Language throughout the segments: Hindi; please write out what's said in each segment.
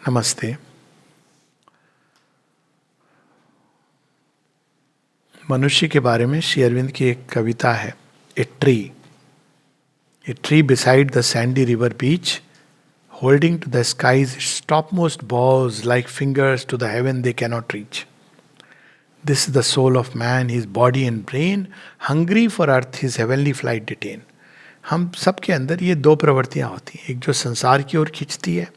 नमस्ते। मनुष्य के बारे में श्री अरविंद की एक कविता है, a tree beside the sandy river beach, holding to the skies its topmost boughs like fingers to the heaven they cannot reach. This is the soul of man, his body and brain, hungry for earth his heavenly flight detain. हम सबके अंदर ये दो प्रवृत्तियां होती हैं, एक जो संसार की ओर खींचती है,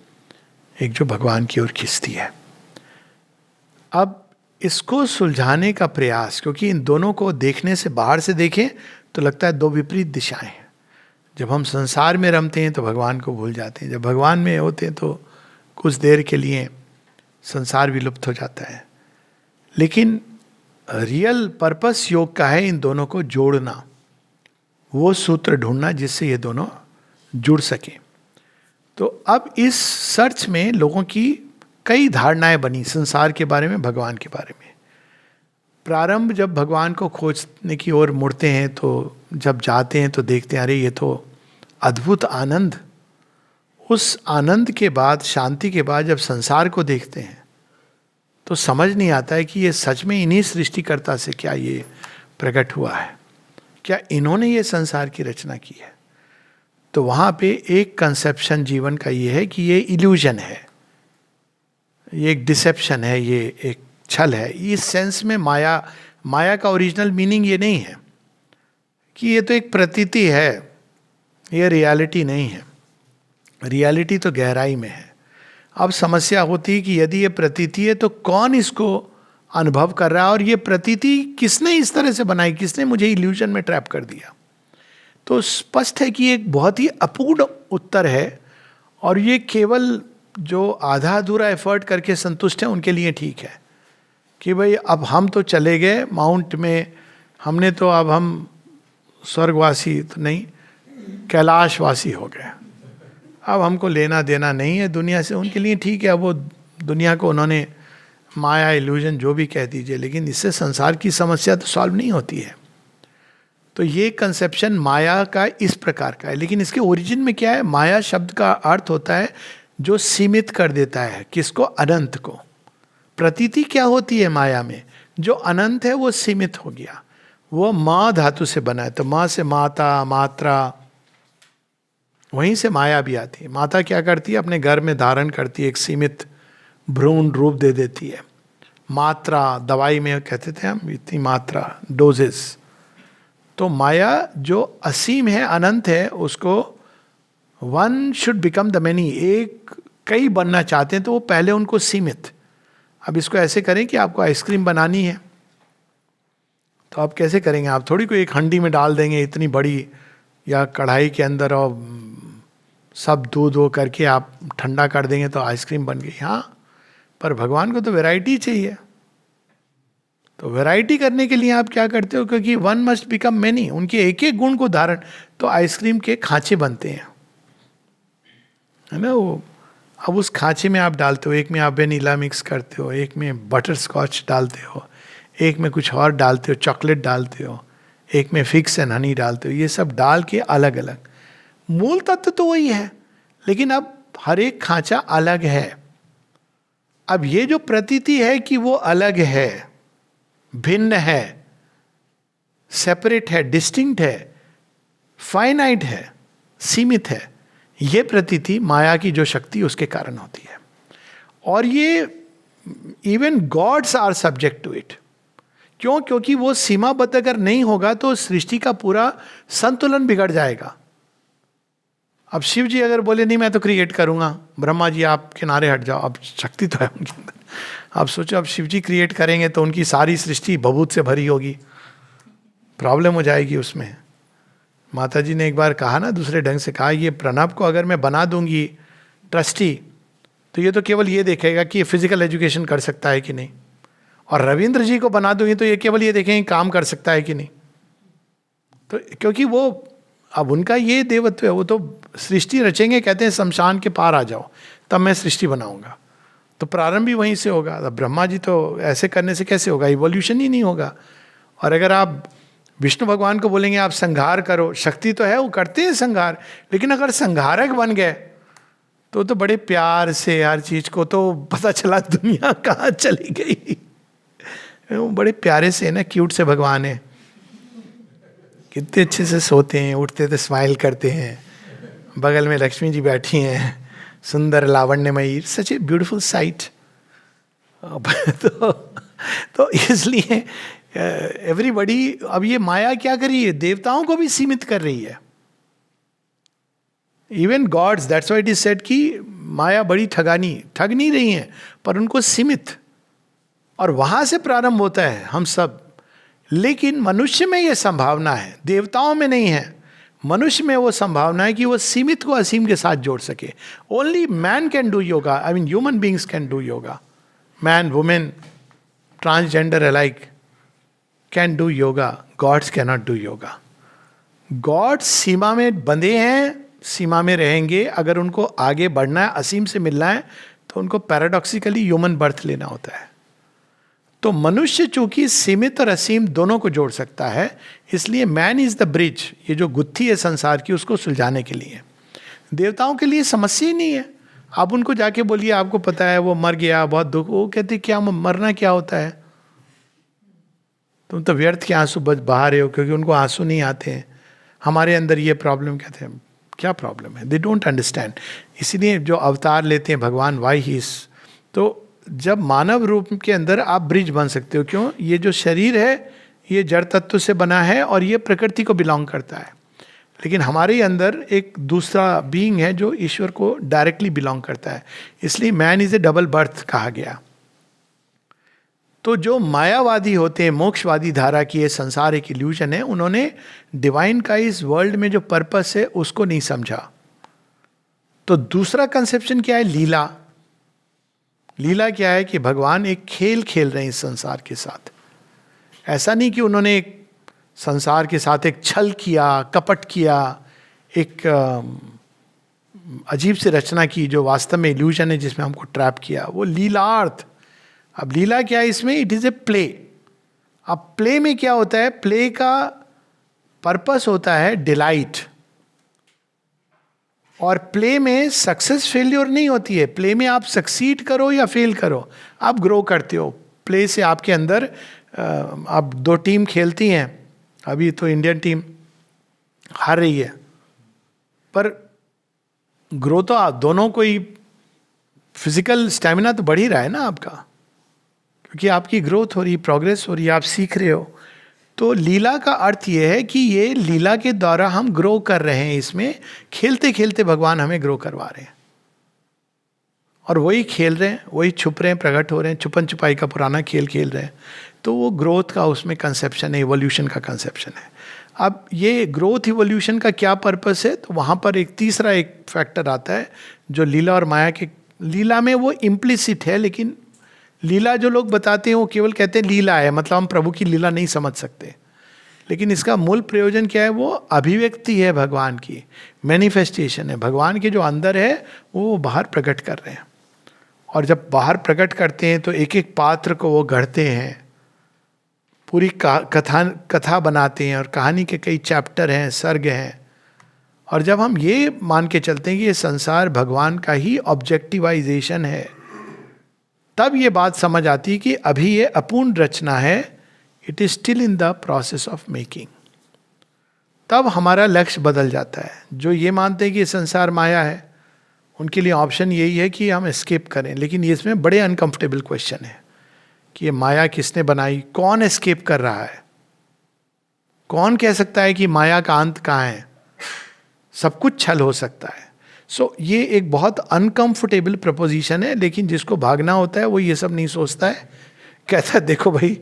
एक जो भगवान की ओर खींचती है। अब इसको सुलझाने का प्रयास, क्योंकि इन दोनों को देखने से, बाहर से देखें तो लगता है दो विपरीत दिशाएं हैं। जब हम संसार में रमते हैं तो भगवान को भूल जाते हैं, जब भगवान में होते हैं तो कुछ देर के लिए संसार विलुप्त हो जाता है। लेकिन रियल पर्पस योग का है इन दोनों को जोड़ना, वो सूत्र ढूंढना जिससे ये दोनों जुड़ सके। तो अब इस सर्च में लोगों की कई धारणाएं बनी संसार के बारे में, भगवान के बारे में। प्रारंभ जब भगवान को खोजने की ओर मुड़ते हैं तो जब जाते हैं तो देखते हैं अरे ये तो अद्भुत आनंद। उस आनंद के बाद, शांति के बाद जब संसार को देखते हैं तो समझ नहीं आता है कि ये सच में इन्हीं सृष्टिकर्ता से क्या ये प्रकट हुआ है, क्या इन्होंने ये संसार की रचना की है। तो वहाँ पे एक कंसेप्शन जीवन का ये है कि ये इल्यूजन है, ये एक डिसेप्शन है, ये एक छल है। इस सेंस में माया का ओरिजिनल मीनिंग ये नहीं है कि ये तो एक प्रतीति है, ये रियलिटी नहीं है। रियलिटी तो गहराई में है। अब समस्या होती है कि यदि ये प्रतीति है तो कौन इसको अनुभव कर रहा है, और ये प्रतीति किसने इस तरह से बनाई, किसने मुझे इल्यूजन में ट्रैप कर दिया। तो स्पष्ट है कि एक बहुत ही अपूर्ण उत्तर है, और ये केवल जो आधा अधूरा एफर्ट करके संतुष्ट हैं उनके लिए ठीक है कि भाई अब हम तो चले गए माउंट में, हमने तो अब हम स्वर्गवासी तो नहीं, कैलाशवासी हो गए, अब हमको लेना देना नहीं है दुनिया से। उनके लिए ठीक है, वो दुनिया को उन्होंने माया, इल्यूजन जो भी कह दीजिए, लेकिन इससे संसार की समस्या तो सॉल्व नहीं होती है। तो ये कंसेप्शन माया का इस प्रकार का है। लेकिन इसके ओरिजिन में क्या है? माया शब्द का अर्थ होता है जो सीमित कर देता है, किसको? अनंत को। प्रतीति क्या होती है माया में? जो अनंत है वो सीमित हो गया, वो माँ धातु से बना है, तो माँ से माता, मात्रा, वहीं से माया भी आती है। माता क्या करती है? अपने घर में धारण करती है, एक सीमित भ्रूण रूप दे देती है। मात्रा, दवाई में कहते थे हम, इतनी मात्रा, डोजेस। तो माया जो असीम है, अनंत है, उसको one should become the many, एक कई बनना चाहते हैं तो वो पहले उनको सीमित। अब इसको ऐसे करें कि आपको आइसक्रीम बनानी है तो आप कैसे करेंगे? आप थोड़ी कोई एक हंडी में डाल देंगे इतनी बड़ी, या कढ़ाई के अंदर, और सब दूध वो करके आप ठंडा कर देंगे तो आइसक्रीम बन गई। हाँ, पर भगवान को तो वैरायटी चाहिए। तो वैरायटी करने के लिए आप क्या करते हो? क्योंकि वन मस्ट बिकम मैनी, उनके एक एक गुण को धारण, तो आइसक्रीम के खांचे बनते हैं, है ना वो। अब उस खांचे में आप डालते हो, एक में आप वेनिला मिक्स करते हो, एक में बटर स्कॉच डालते हो, एक में कुछ और डालते हो, चॉकलेट डालते हो, एक में फिक्स एंड हनी डालते हो। ये सब डाल के अलग अलग, मूल तत्व तो वही है, लेकिन अब हर एक खांचा अलग है। अब ये जो प्रतीति है कि वो अलग है, भिन्न है, सेपरेट है, डिस्टिंक्ट है, फाइनाइट है, सीमित है, ये प्रतीति माया की जो शक्ति उसके कारण होती है। और ये even gods are subject to it. क्यों? क्योंकि वो सीमाबद्ध अगर नहीं होगा तो सृष्टि का पूरा संतुलन बिगड़ जाएगा। अब शिव जी अगर बोले नहीं मैं तो क्रिएट करूंगा, ब्रह्मा जी आप किनारे हट जाओ, अब शक्ति तो है उनके अंदर। अब सोचो, अब शिव जी क्रिएट करेंगे तो उनकी सारी सृष्टि भभूत से भरी होगी, प्रॉब्लम हो जाएगी उसमें। माता जी ने एक बार कहा ना, दूसरे ढंग से कहा, ये प्रणब को अगर मैं बना दूंगी ट्रस्टी तो ये तो केवल ये देखेगा कि ये फिजिकल एजुकेशन कर सकता है कि नहीं, और रविंद्र जी को बना दूंगी तो ये केवल ये देखेंगे काम कर सकता है कि नहीं। तो क्योंकि वो अब उनका ये देवत्व है, वो तो सृष्टि रचेंगे, कहते हैं शमशान के पार आ जाओ तब मैं सृष्टि बनाऊंगा। तो प्रारंभ भी वहीं से होगा। अब ब्रह्मा जी तो ऐसे करने से कैसे होगा? इवोल्यूशन ही नहीं होगा। और अगर आप विष्णु भगवान को बोलेंगे आप संहार करो, शक्ति तो है, वो करते हैं संहार, लेकिन अगर संहारक बन गए तो बड़े प्यार से हर चीज को, तो पता चला दुनिया कहाँ चली गई। वो बड़े प्यारे से ना, क्यूट से भगवान है, कितने अच्छे से सोते हैं, उठते तो स्माइल करते हैं, बगल में लक्ष्मी जी बैठी हैं, सुंदर लावण्यमयी, सच ए ब्यूटीफुल साइट। तो इसलिए एवरीबडी, अब ये माया क्या कर रही है, देवताओं को भी सीमित कर रही है, even gods. That's why it is said कि माया बड़ी ठग नहीं रही है, पर उनको सीमित, और वहां से प्रारंभ होता है हम सब। लेकिन मनुष्य में यह संभावना है, देवताओं में नहीं है। मनुष्य में वो संभावना है कि वो सीमित को असीम के साथ जोड़ सके। Only man can do yoga, I mean human beings can do yoga. Man, women, transgender alike can do yoga, gods can not do yoga. Gods सीमा में बंधे हैं, सीमा में रहेंगे। अगर उनको आगे बढ़ना है, असीम से मिलना है, तो उनको पैराडॉक्सिकली ह्यूमन बर्थ लेना होता है। तो मनुष्य चूंकि सीमित और असीम दोनों को जोड़ सकता है, इसलिए मैन इज द ब्रिज, ये जो गुत्थी है संसार की, उसको सुलझाने के लिए। देवताओं के लिए समस्या ही नहीं है। आप उनको जाके बोलिए, आपको पता है वो मर गया, बहुत दुख, वो कहते क्या मरना क्या होता है, तुम तो व्यर्थ के आंसू बहा रहे हो, क्योंकि उनको आंसू नहीं आते हैं। हमारे अंदर ये प्रॉब्लम, कहते हैं क्या प्रॉब्लम है, दे डोंट अंडरस्टैंड। इसीलिए जो अवतार लेते हैं भगवान, वाई ही इज, तो जब मानव रूप के अंदर आप ब्रिज बन सकते हो। क्यों? ये जो शरीर है ये जड़ तत्व से बना है और ये प्रकृति को बिलोंग करता है, लेकिन हमारे अंदर एक दूसरा बीइंग है जो ईश्वर को डायरेक्टली बिलोंग करता है। इसलिए man is A double birth कहा गया। तो जो मायावादी होते हैं, मोक्षवादी धारा की, ये संसार एक इल्यूजन है, उन्होंने डिवाइन का इस वर्ल्ड में जो पर्पस है उसको नहीं समझा। तो दूसरा कंसेप्शन क्या है? लीला। लीला क्या है कि भगवान एक खेल खेल रहे हैं इस संसार के साथ। ऐसा नहीं कि उन्होंने एक संसार के साथ एक छल किया, कपट किया, एक अजीब सी रचना की जो वास्तव में इल्यूजन है, जिसमें हमको ट्रैप किया। वो लीलार्थ। अब लीला क्या है इसमें? It is a play. अब प्ले में क्या होता है? प्ले का पर्पस होता है डिलाइट, और प्ले में सक्सेस फेल्योर नहीं होती है। प्ले में आप सक्सीड करो या फेल करो, आप ग्रो करते हो। प्ले से आपके अंदर आप दो टीम खेलती हैं, अभी तो इंडियन टीम हार रही है, पर ग्रो तो आप दोनों को ही, फिजिकल स्टेमिना तो बढ़ ही रहा है ना आपका, क्योंकि आपकी ग्रोथ हो रही, प्रोग्रेस हो रही है, आप सीख रहे हो। तो लीला का अर्थ ये है कि ये लीला के द्वारा हम ग्रो कर रहे हैं। इसमें खेलते खेलते भगवान हमें ग्रो करवा रहे हैं, और वही खेल रहे हैं, वही छुप रहे हैं, प्रकट हो रहे हैं, छुपन छुपाई का पुराना खेल खेल रहे हैं। तो वो ग्रोथ का उसमें कंसेप्शन है, इवोल्यूशन का कंसेप्शन है। अब ये ग्रोथ इवोल्यूशन का क्या पर्पस है? तो वहाँ पर एक तीसरा एक फैक्टर आता है जो लीला और माया के, लीला में वो इम्प्लिसिट है, लेकिन लीला जो लोग बताते हैं वो केवल कहते हैं लीला है, मतलब हम प्रभु की लीला नहीं समझ सकते। लेकिन इसका मूल प्रयोजन क्या है? वो अभिव्यक्ति है भगवान की, मैनिफेस्टेशन है। भगवान के जो अंदर है वो बाहर प्रकट कर रहे हैं, और जब बाहर प्रकट करते हैं तो एक एक पात्र को वो गढ़ते हैं, पूरी कथा बनाते हैं, और कहानी के कई चैप्टर हैं, सर्ग हैं। और जब हम ये मान के चलते हैं कि ये संसार भगवान का ही ऑब्जेक्टिवाइजेशन है, तब ये बात समझ आती है कि अभी ये अपूर्ण रचना है, it is still in the process of making. तब हमारा लक्ष्य बदल जाता है। जो ये मानते हैं कि ये संसार माया है, उनके लिए ऑप्शन यही है कि हम एस्केप करें। लेकिन ये इसमें बड़े अनकंफर्टेबल क्वेश्चन है कि ये माया किसने बनाई, कौन एस्केप कर रहा है, कौन कह सकता है कि माया का अंत कहाँ है? सब कुछ छल हो सकता है। सो ये एक बहुत अनकंफर्टेबल प्रपोजिशन है, लेकिन जिसको भागना होता है वो ये सब नहीं सोचता है। कहता है देखो भाई,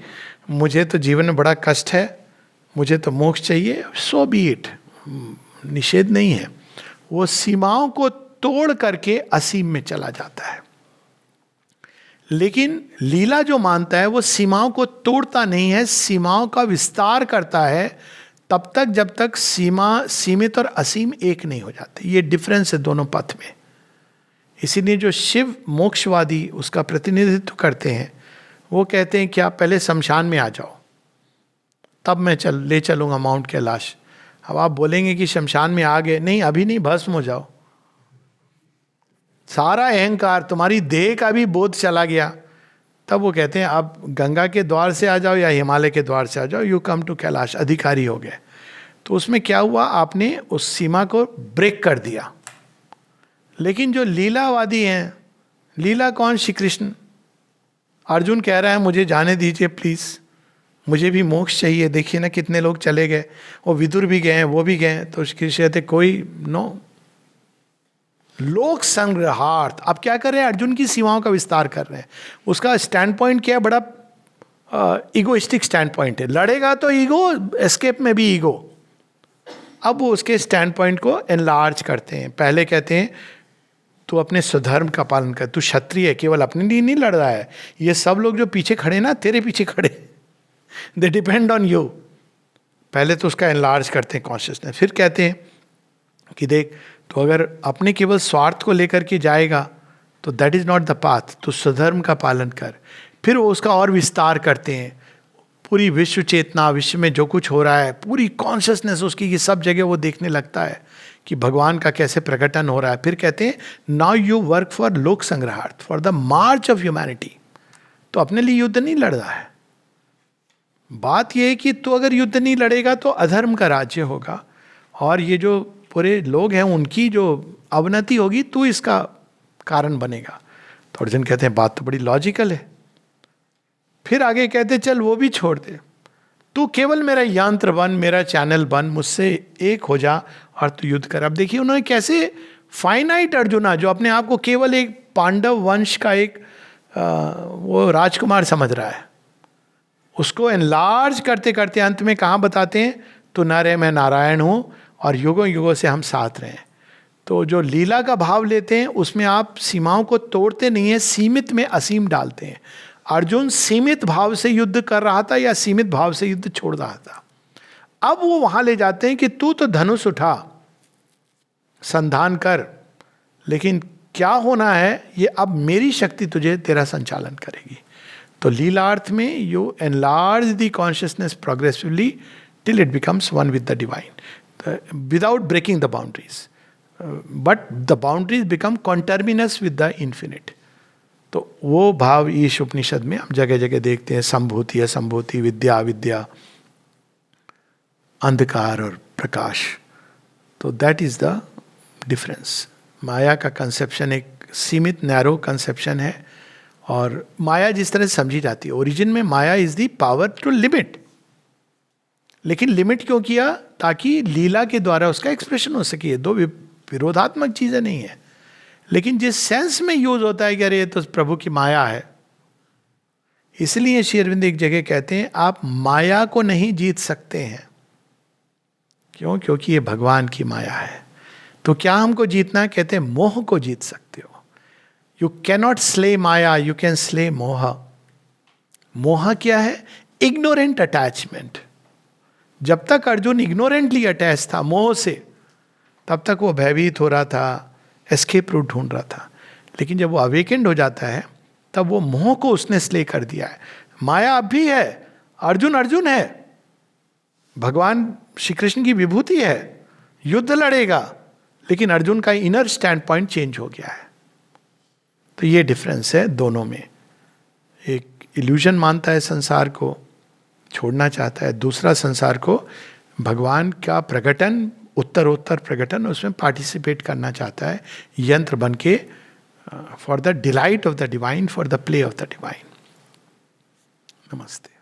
मुझे तो जीवन में बड़ा कष्ट है, मुझे तो मोक्ष चाहिए, सो बी इट, निषेध नहीं है। वो सीमाओं को तोड़ करके असीम में चला जाता है। लेकिन लीला जो मानता है वो सीमाओं को तोड़ता नहीं है, सीमाओं का विस्तार करता है, तब तक जब तक सीमा, सीमित और असीम एक नहीं हो जाते। ये डिफरेंस है दोनों पथ में। इसीलिए जो शिव मोक्षवादी उसका प्रतिनिधित्व करते हैं, वो कहते हैं कि आप पहले शमशान में आ जाओ, तब मैं ले चलूंगा माउंट कैलाश। अब आप बोलेंगे कि शमशान में आ गए, नहीं अभी नहीं, भस्म हो जाओ। सारा अहंकार, तुम्हारी देह का भी बोध चला गया। तब वो कहते हैं अब गंगा के द्वार से आ जाओ या हिमालय के द्वार से आ जाओ, यू कम टू कैलाश, अधिकारी हो गए। तो उसमें क्या हुआ, आपने उस सीमा को ब्रेक कर दिया। लेकिन जो लीलावादी हैं, लीला कौन? श्री कृष्ण। अर्जुन कह रहा है मुझे जाने दीजिए प्लीज, मुझे भी मोक्ष चाहिए। देखिए ना कितने लोग चले गए, वो विदुर भी गए, वो भी गए। तो श्री कृष्ण कहते कोई नो, लोक संग्रहार्थ। अब क्या कर रहे हैं, अर्जुन की सीमाओं का विस्तार कर रहे हैं। उसका स्टैंड पॉइंट क्या है, बड़ा इगोइस्टिक स्टैंड पॉइंट है। लड़ेगा तो ईगो, एस्केप में भी ईगो। अब वो उसके स्टैंड पॉइंट को एनलार्ज करते हैं। पहले कहते हैं तू अपने स्वधर्म का पालन कर, तू क्षत्रिय है, केवल अपने लिए नहीं लड़ रहा है, ये सब लोग जो पीछे खड़े ना, तेरे पीछे खड़े, दे डिपेंड ऑन यू। पहले तो उसका एनलार्ज करते हैं कॉन्शियसनेस। फिर कहते हैं कि देख, तो अगर अपने केवल स्वार्थ को लेकर के जाएगा तो that is not the path, तो स्वधर्म का पालन कर। फिर वो उसका और विस्तार करते हैं, पूरी विश्व चेतना, विश्व में जो कुछ हो रहा है, पूरी कॉन्शियसनेस उसकी, ये सब जगह वो देखने लगता है कि भगवान का कैसे प्रकटन हो रहा है। फिर कहते हैं नाउ यू वर्क फॉर लोक संग्रहार्थ, for the march of humanity. तो अपने लिए युद्ध नहीं लड़ रहा है। बात यह है कि तू अगर युद्ध नहीं लड़ेगा तो अधर्म का राज्य होगा, और ये जो पूरे लोग हैं उनकी जो अवनति होगी, तू इसका कारण बनेगा। तो अर्जुन कहते हैं बात तो बड़ी लॉजिकल है। फिर आगे कहते चल वो भी छोड़ दे, तू केवल मेरा यंत्र बन, मेरा चैनल बन, मुझसे एक हो जा और तू युद्ध कर। अब देखिए उन्होंने कैसे फाइनाइट अर्जुना, जो अपने आप को केवल एक पांडव वंश का एक वो राजकुमार समझ रहा है, उसको एनलार्ज करते करते अंत में कहाँ बताते हैं, तू नर है मैं नारायण हूँ और युगों युगों से हम साथ रहें। तो जो लीला का भाव लेते हैं उसमें आप सीमाओं को तोड़ते नहीं हैं, सीमित में असीम डालते हैं। अर्जुन सीमित भाव से युद्ध कर रहा था या सीमित भाव से युद्ध छोड़ रहा था। अब वो वहां ले जाते हैं कि तू तो धनुष उठा, संधान कर, लेकिन क्या होना है ये अब मेरी शक्ति तुझे तेरा संचालन करेगी। तो लीलार्थ में you enlarge the consciousness progressively till it becomes one with the divine without breaking the boundaries, but the boundaries become conterminous with the infinite. तो वो भाव ईश उपनिषद में हम जगह जगह देखते हैं, संभूति असंभूति, विद्या अविद्या, अंधकार और प्रकाश। तो दैट इज द डिफरेंस। माया का कंसेप्शन एक सीमित नैरो कंसेप्शन है, और माया जिस तरह से समझी जाती है, ओरिजिन में maya is the power to limit. लेकिन लिमिट क्यों किया? ताकि लीला के द्वारा उसका एक्सप्रेशन हो सके। ये दो विरोधात्मक चीजें नहीं है, लेकिन जिस सेंस में यूज होता है कि अरे ये तो प्रभु की माया है। इसलिए श्री अरविंद एक जगह कहते हैं आप माया को नहीं जीत सकते हैं। क्यों? क्योंकि ये भगवान की माया है। तो क्या हमको जीतना है? कहते हैं मोह को जीत सकते हो। You cannot slay Maya, you can slay मोह। मोह क्या है? Ignorant attachment. जब तक अर्जुन इग्नोरेंटली अटैच था मोह से, तब तक वो भयभीत हो रहा था, एस्केप रूट ढूंढ रहा था। लेकिन जब वो अवेकेंड हो जाता है तब वो मोह को उसने स्ले कर दिया है। माया अब भी है, अर्जुन अर्जुन है, भगवान श्री कृष्ण की विभूति है, युद्ध लड़ेगा, लेकिन अर्जुन का इनर स्टैंड पॉइंट चेंज हो गया है। तो ये डिफरेंस है दोनों में। एक इल्यूजन मानता है संसार को, छोड़ना चाहता है, दूसरा संसार को भगवान का प्रकटन, उत्तरोत्तर प्रकटन, उसमें पार्टिसिपेट करना चाहता है यंत्र बन के, for the delight of the divine, for the play of the divine. नमस्ते।